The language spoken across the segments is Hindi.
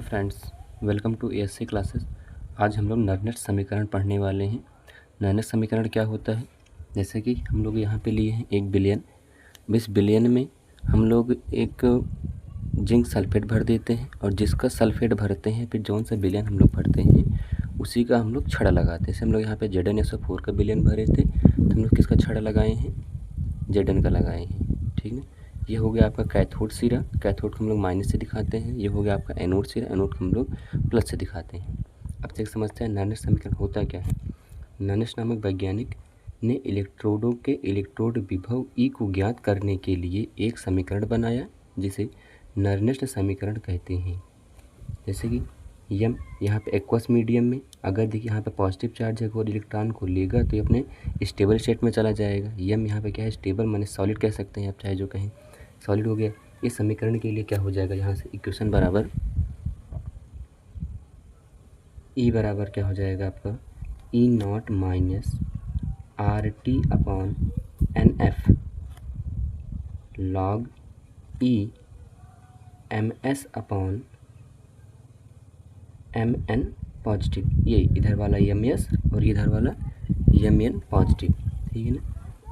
Friends, welcome to ASC classes. आज हम लोग नर्नेट समीकरण पढ़ने वाले हैं। नर्नेट समीकरण क्या होता है, जैसे कि हम लोग यहाँ पे लिए हैं 1 बिलियन। इस बिलियन में हम लोग एक जिंक सल्फेट भर देते हैं और जिसका सल्फेट भरते हैं फिर जौन सा बिलियन हम लोग भरते हैं उसी का हम लोग छड़ा लगाते हैं। जैसे हम लोग यहाँ पे ZnSO4 का बिलियन भरे थे तो हम लोग किसका छड़ा लगाए हैं, Zn का लगाए हैं। ठीक है, ये हो गया आपका कैथोड सिरा। कैथोड को हम लोग माइनस से दिखाते हैं। ये हो गया आपका एनोड सिरा। एनोड को हम लोग प्लस से दिखाते हैं। अब तक समझते हैं नर्नेट समीकरण होता क्या है। नर्नेट नामक वैज्ञानिक ने इलेक्ट्रोडों के इलेक्ट्रोड विभव ई को ज्ञात करने के लिए एक समीकरण बनाया जिसे नर्नेट समीकरण कहते हैं। जैसे कि यम यहाँ पे एक्वस मीडियम में अगर देखिए यहाँ पे पॉजिटिव चार्ज है और इलेक्ट्रॉन को लेगा तो ये अपने स्टेबल स्टेट में चला जाएगा। यम यहाँ पे क्या है, स्टेबल माने सॉलिड कह सकते हैं आप, चाहे जो कहें सॉलिड हो गया। इस समीकरण के लिए क्या हो जाएगा, यहाँ से इक्वेशन बराबर ई बराबर क्या हो जाएगा आपका E0 minus RT upon NF log E MS upon MN positive. ये इधर वाला MS और इधर वाला MN पॉजिटिव। ठीक है ना,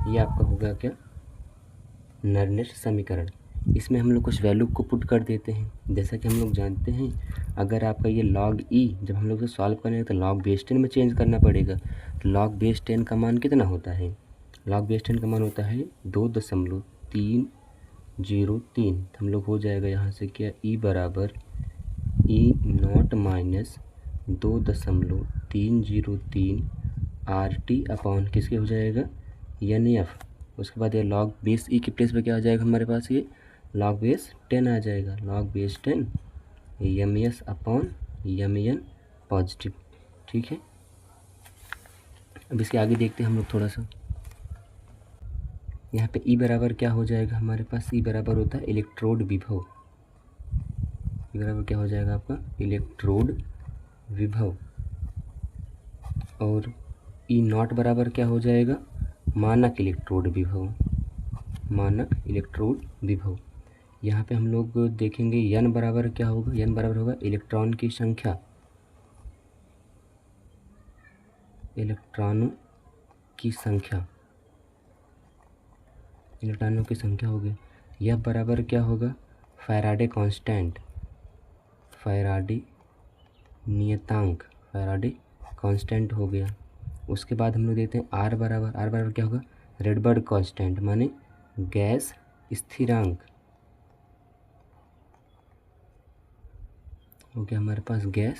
ये आपका होगा क्या, नर्नेट समीकरण। इसमें हम लोग कुछ वैल्यू को पुट कर देते हैं। जैसा कि हम लोग जानते हैं अगर आपका ये log E जब हम लोग इसे सॉल्व करेंगे तो log बेस 10 में चेंज करना पड़ेगा। तो log बेस 10 का मान कितना होता है, log बेस 10 का मान होता है 2.303। तो हम लोग हो जाएगा यहाँ से क्या, E बराबर E0 माइनस 2.303 RT अपॉन किसके हो जाएगा NF। उसके बाद ये log बेस E की प्लेस पे क्या आ जाएगा हमारे पास, ये log बेस 10 आ जाएगा। log base 10 MS upon MN positive. ठीक है, अब इसके आगे देखते हैं हम लोग थोड़ा सा। यहाँ पे E बराबर क्या हो जाएगा हमारे पास, E बराबर होता है इलेक्ट्रोड विभव। E बराबर क्या हो जाएगा आपका, इलेक्ट्रोड विभव। और E0 बराबर क्या हो जाएगा, मानक इलेक्ट्रोड विभव। मानक इलेक्ट्रोड विभव। यहाँ पे हम लोग देखेंगे n बराबर क्या होगा, n बराबर होगा इलेक्ट्रॉन की संख्या, इलेक्ट्रॉनों की संख्या, इलेक्ट्रॉनों की संख्या हो गई। यह बराबर क्या होगा, फैराडे कांस्टेंट, फैराडे नियतांक, फैराडे कांस्टेंट हो गया। उसके बाद हम लोग देखते हैं R बराबर क्या होगा, रेडबर्ग कांस्टेंट माने गैस स्थिरांक हो गया हमारे पास, गैस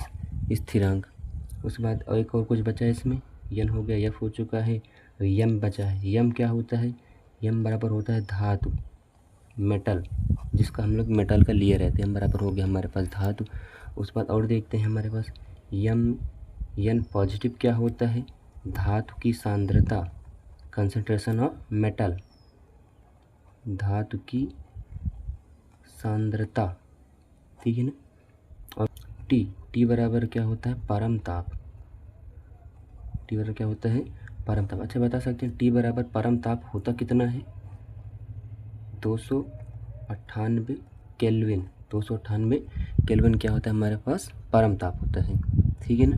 स्थिरांक। उसके बाद और एक और कुछ बचा है इसमें, N हो गया, F हो चुका है, M बचा है। M क्या होता है, M बराबर होता है धातु, मेटल, जिसका हम लोग मेटल का लिए रहते हैं। M बराबर हो गया हमारे पास धातु। उसके बाद और देखते हैं हमारे पास N पॉजिटिव क्या होता है, धातु की सांद्रता, कंसंट्रेशन ऑफ मेटल, धातु की सांद्रता। ठीक है ना। और T बराबर क्या होता है, परम ताप। T बराबर क्या होता है, परम ताप। अच्छा बता सकते हैं T बराबर परम ताप होता कितना है, 298 केल्विन। 298 केल्विन क्या होता है हमारे पास, परम ताप होता है। ठीक है ना।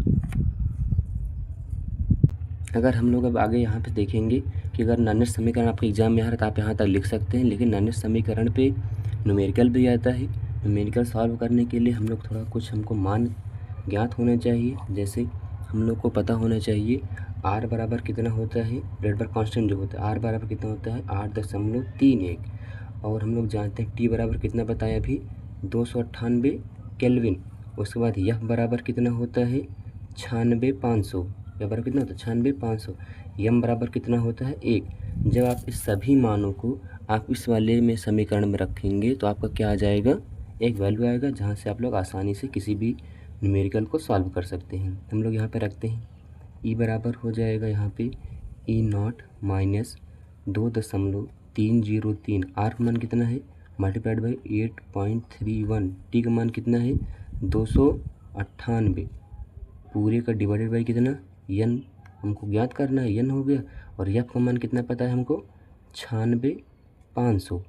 अगर हम लोग अब आगे यहाँ पे देखेंगे कि अगर नर्नेट समीकरण आपके एग्जाम में आ रहा है तो आप यहाँ तक लिख सकते हैं, लेकिन नर्नेट समीकरण पे न्यूमेरिकल भी आता है। न्यूमेरिकल सॉल्व करने के लिए हम लोग थोड़ा कुछ हमको मान ज्ञात होना चाहिए। जैसे हम लोग को पता होना चाहिए R बराबर कितना होता है, रेडबर्ग कांस्टेंट जो होता है R बराबर कितना होता है 8.31। और हम लोग जानते हैं T बराबर कितना बताया अभी, 298 केल्विन। उसके बाद F बराबर कितना होता है 96,500। या बराबर कितना होता है 96,500। M बराबर कितना होता है 1। जब आप इस सभी मानों को आप इस वाले में समीकरण में रखेंगे तो आपका क्या आ जाएगा, एक वैल्यू आएगा जहाँ से आप लोग आसानी से किसी भी न्यूमेरिकल को सॉल्व कर सकते हैं। हम लोग यहाँ पे रखते हैं E बराबर हो जाएगा यहाँ पे E0 माइनस 2.303। R का मान कितना है, मल्टीप्लाइड बाई 8.31। T का मान कितना है 298 पूरे का डिवाइडेड बाई कितना, N हमको ज्ञात करना है, N हो गया। और F का मान कितना पता है हमको 96,500।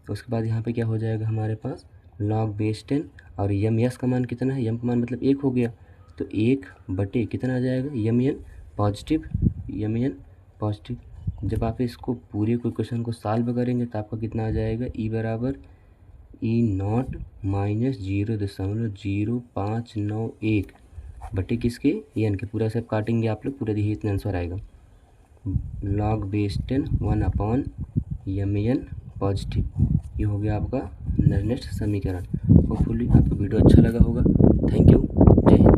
उसके बाद यहाँ पे क्या हो जाएगा हमारे पास log बेस 10 और यम यस का मान कितना है, यम का मान मतलब 1 हो गया, तो 1 बटे कितना आ जाएगा, M N positive, M N positive. जब आप इसको पूरे कोई क्वेश्चन को सॉल्व करेंगे तो आपका कितना आ जाएगा, ई बराबर ई नॉट माइनस 0.0591 बटे किसके, एन के। पूरा सब काटेंगे आप लोग, पूरा देखिए इतना आंसर आएगा, log base 10 1 M N positive. ये हो गया आपका नर्नेट समीकरण। होपफुली आपको वीडियो अच्छा लगा होगा। थैंक यू, जय हिंद।